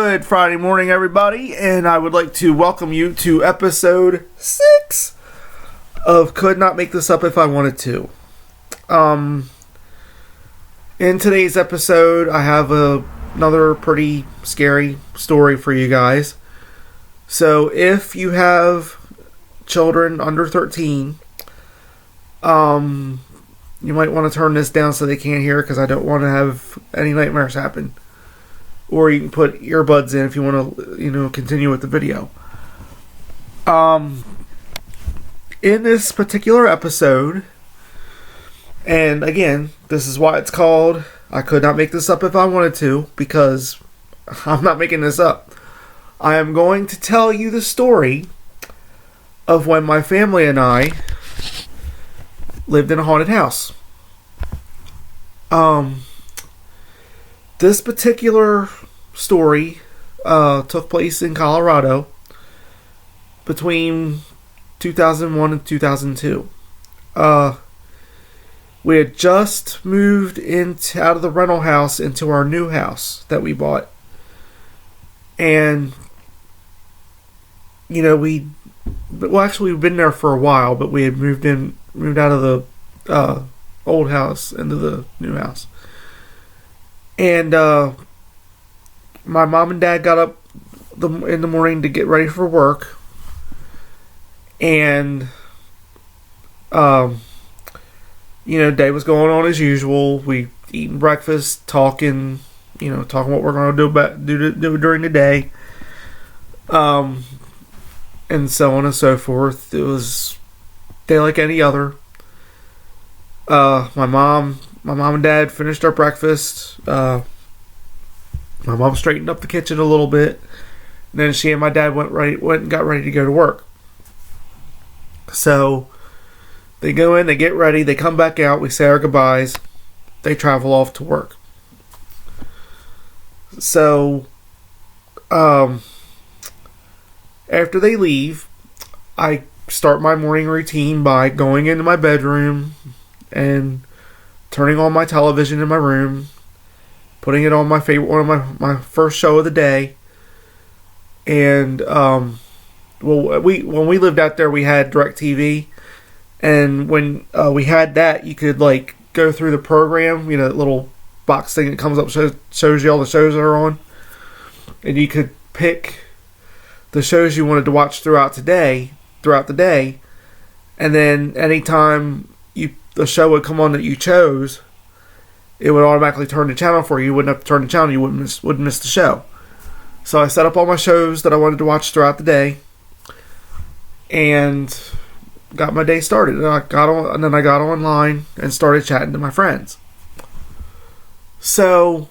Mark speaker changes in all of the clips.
Speaker 1: Good Friday morning, everybody, and I would like to welcome you to episode 6 of Could Not Make This Up If I Wanted to. In today's episode, I have another pretty scary story for you guys. So if you have children under 13, you might want to turn this down so they can't hear, because I don't want to have any nightmares happen. Or you can put earbuds in if you want to, continue with the video. In this particular episode, and again, this is why it's called I Could Not Make This Up If I Wanted to, because I'm not making this up. I am going to tell you the story of when my family and I lived in a haunted house. This particular story took place in Colorado between 2001 and 2002. We had just moved out of the rental house into our new house that we bought. And, we've been there for a while, but we had moved out of the old house into the new house. And my mom and dad got up in the morning to get ready for work. And, day was going on as usual. We eating breakfast, talking what we're going to do during the day. And so on and so forth. It was a day like any other. My mom and dad finished our breakfast. My mom straightened up the kitchen a little bit. And then she and my dad went and got ready to go to work. So they go in, they get ready, they come back out, we say our goodbyes, they travel off to work. So after they leave, I start my morning routine by going into my bedroom and turning on my television in my room, putting it on my favorite one of my first show of the day. And when we lived out there, we had DirecTV, and when we had that, you could go through the program, that little box thing that comes up, shows you all the shows that are on, and you could pick the shows you wanted to watch throughout the day, and then anytime the show would come on that you chose, it would automatically turn the channel for you. You wouldn't have to turn the channel. You wouldn't miss the show. So I set up all my shows that I wanted to watch throughout the day, and got my day started. And then I got online and started chatting to my friends. So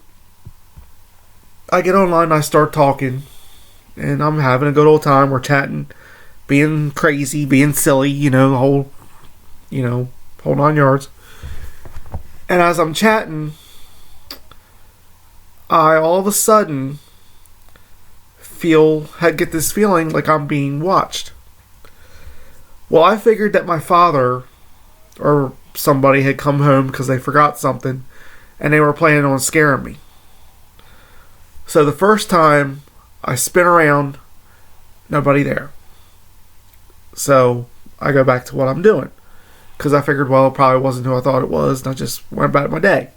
Speaker 1: I get online, I start talking, and I'm having a good old time. We're chatting, being crazy, being silly, the whole 9 yards. And as I'm chatting, I all of a sudden get this feeling like I'm being watched. Well, I figured that my father or somebody had come home because they forgot something, and they were planning on scaring me. So the first time I spin around, nobody there. So I go back to what I'm doing, because I figured, well, it probably wasn't who I thought it was, and I just went about my day.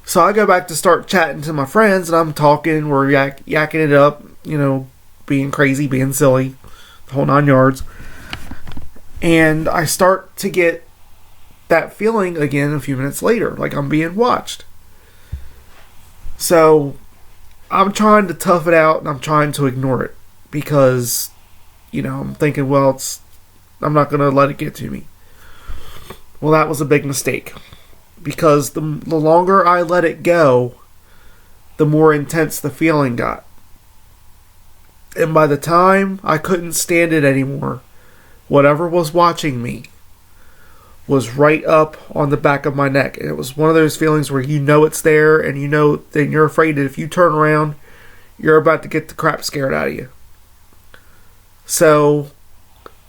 Speaker 1: So I go back to start chatting to my friends, and I'm talking, we're yakking it up, being crazy, being silly, the whole 9 yards. And I start to get that feeling again a few minutes later, like I'm being watched. So I'm trying to tough it out, and I'm trying to ignore it, because, I'm thinking, well, I'm not going to let it get to me. Well, that was a big mistake, because the longer I let it go, the more intense the feeling got. And by the time I couldn't stand it anymore, whatever was watching me was right up on the back of my neck. And it was one of those feelings where it's there, and then you're afraid that if you turn around, you're about to get the crap scared out of you. So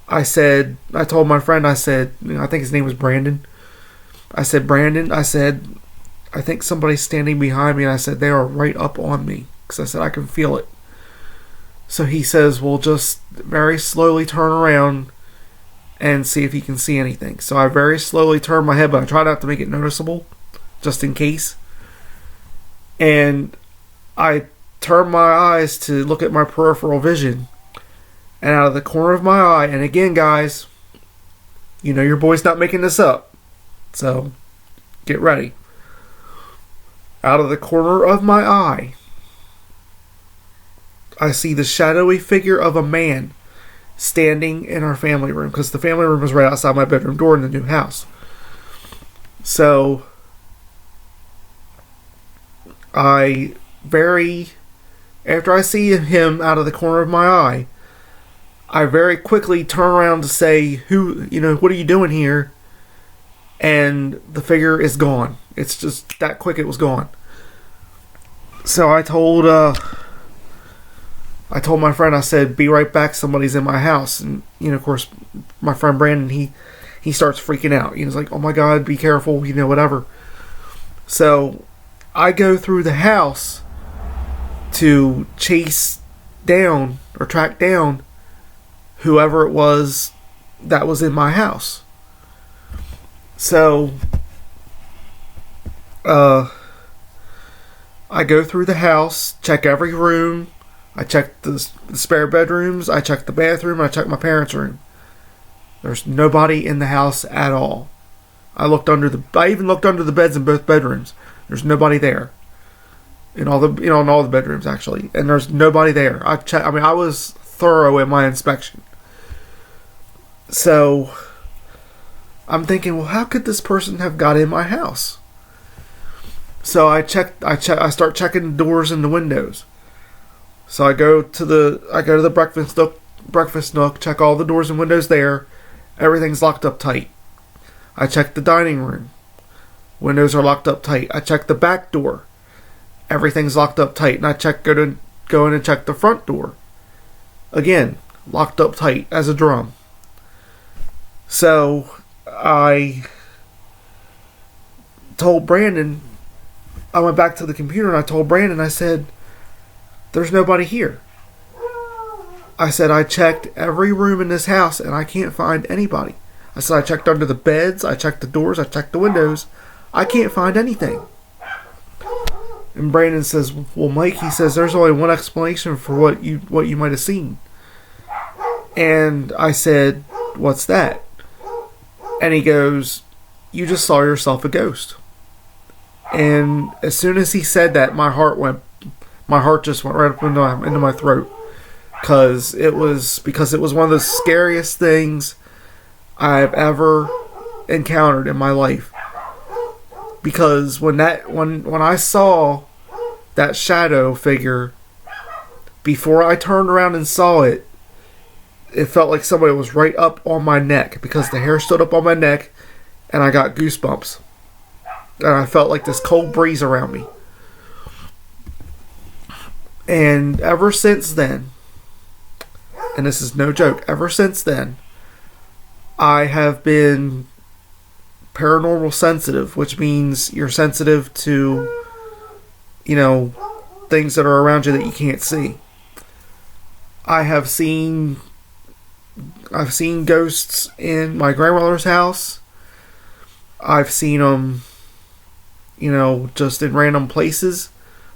Speaker 1: I told my friend, I said, I think his name was Brandon. I said, Brandon, I think somebody's standing behind me. And I said, they are right up on me. because I said I can feel it. So he says, well, just very slowly turn around and see if you can see anything. So I very slowly turn my head, but I try not to make it noticeable, just in case. And I turn my eyes to look at my peripheral vision. And out of the corner of my eye, and again, guys, you know your boy's not making this up. So, get ready. Out of the corner of my eye, I see the shadowy figure of a man standing in our family room, because the family room is right outside my bedroom door in the new house. So, after I see him out of the corner of my eye, I very quickly turn around to say, what are you doing here? And the figure is gone. It's just that quick, it was gone. So I told my friend, I said, be right back, somebody's in my house. And, of course, my friend Brandon, he starts freaking out. He's like, oh my God, be careful, whatever. So I go through the house to chase down or track down whoever it was that was in my house. So I go through the house, check every room. I check the spare bedrooms, I check the bathroom, I check my parents' room. There's nobody in the house at all. I even looked under the beds in both bedrooms. There's nobody there. In all the bedrooms, actually. And there's nobody there. I was thorough in my inspection. So I'm thinking, well, how could this person have got in my house? So I start checking the doors and the windows. So I go to the breakfast nook, check all the doors and windows there. Everything's locked up tight. I check the dining room. Windows are locked up tight. I check the back door. Everything's locked up tight. And I go in and check the front door. Again, locked up tight as a drum. So I told Brandon, I went back to the computer and I told Brandon, I said, there's nobody here. I said, I checked every room in this house and I can't find anybody. I said, I checked under the beds, I checked the doors, I checked the windows. I can't find anything. And Brandon says, well, Mike, he says, there's only one explanation for what you might have seen. And I said, what's that? And he goes, you just saw yourself a ghost. And as soon as he said that, my heart just went right up into my throat. Because it was one of the scariest things I've ever encountered in my life. Because when I saw that shadow figure, before I turned around and saw it, it felt like somebody was right up on my neck, because the hair stood up on my neck and I got goosebumps. And I felt like this cold breeze around me. And ever since then, and this is no joke, ever since then, I have been paranormal sensitive, which means you're sensitive to, things that are around you that you can't see. I've seen ghosts in my grandmother's house. I've seen them, just in random places.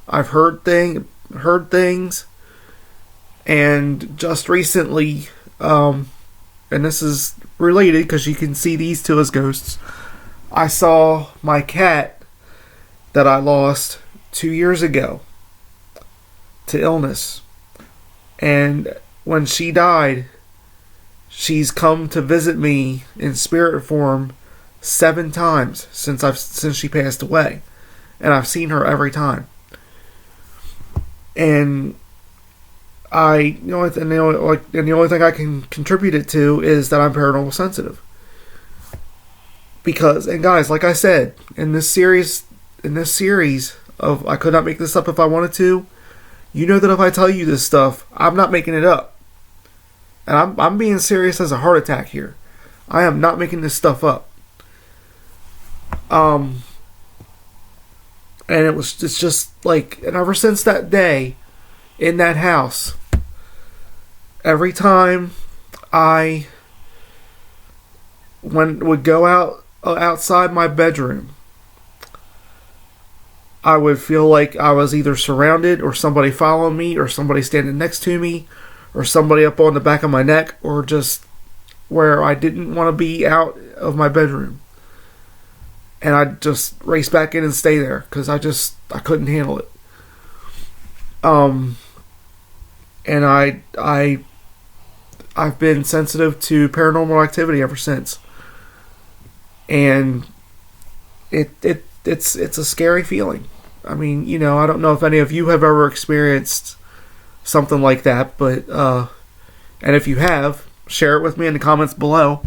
Speaker 1: I've heard things. And just recently, and this is related because you can see these two as ghosts, I saw my cat that I lost 2 years ago to illness. And when she died, she's come to visit me in spirit form 7 times since she passed away. And I've seen her every time. And the only thing I can contribute it to is that I'm paranormal sensitive. Because, and guys, like I said, in this series of I could not make this up if I wanted to, you know that if I tell you this stuff, I'm not making it up. And I'm being serious as a heart attack here. I am not making this stuff up. And it's just like, and ever since that day, in that house. Every time I would go outside my bedroom, I would feel like I was either surrounded, or somebody following me, or somebody standing next to me, or somebody up on the back of my neck, or just where I didn't want to be out of my bedroom. And I'd just race back in and stay there because I couldn't handle it. And I've been sensitive to paranormal activity ever since. And it's a scary feeling. I mean, you know, I don't know if any of you have ever experienced something like that, but and if you have, share it with me in the comments below.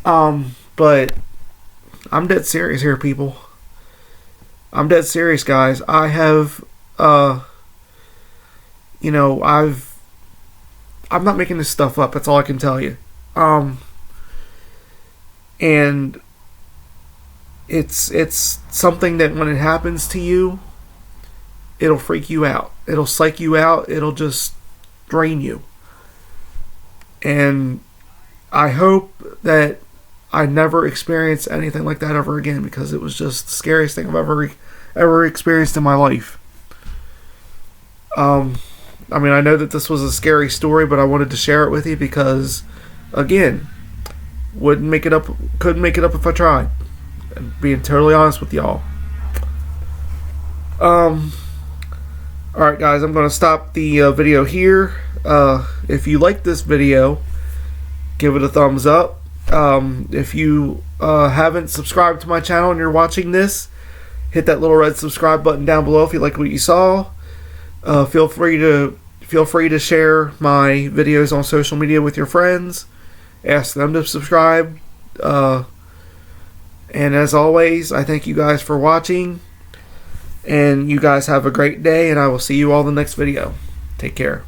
Speaker 1: But I'm dead serious here, people. I'm dead serious, guys. I have, you know, I'm not making this stuff up. That's all I can tell you. And it's something that when it happens to you, it'll freak you out. It'll psych you out. It'll just drain you. And I hope that I never experience anything like that ever again, because it was just the scariest thing I've ever experienced in my life. I mean, I know that this was a scary story, but I wanted to share it with you because, again, couldn't make it up if I tried. And being totally honest with y'all. Alright guys, I'm going to stop the video here. If you like this video, give it a thumbs up. If you haven't subscribed to my channel and you're watching this, hit that little red subscribe button down below if you like what you saw. Feel free to share my videos on social media with your friends. Ask them to subscribe. And as always, I thank you guys for watching. And you guys have a great day, and I will see you all in the next video. Take care.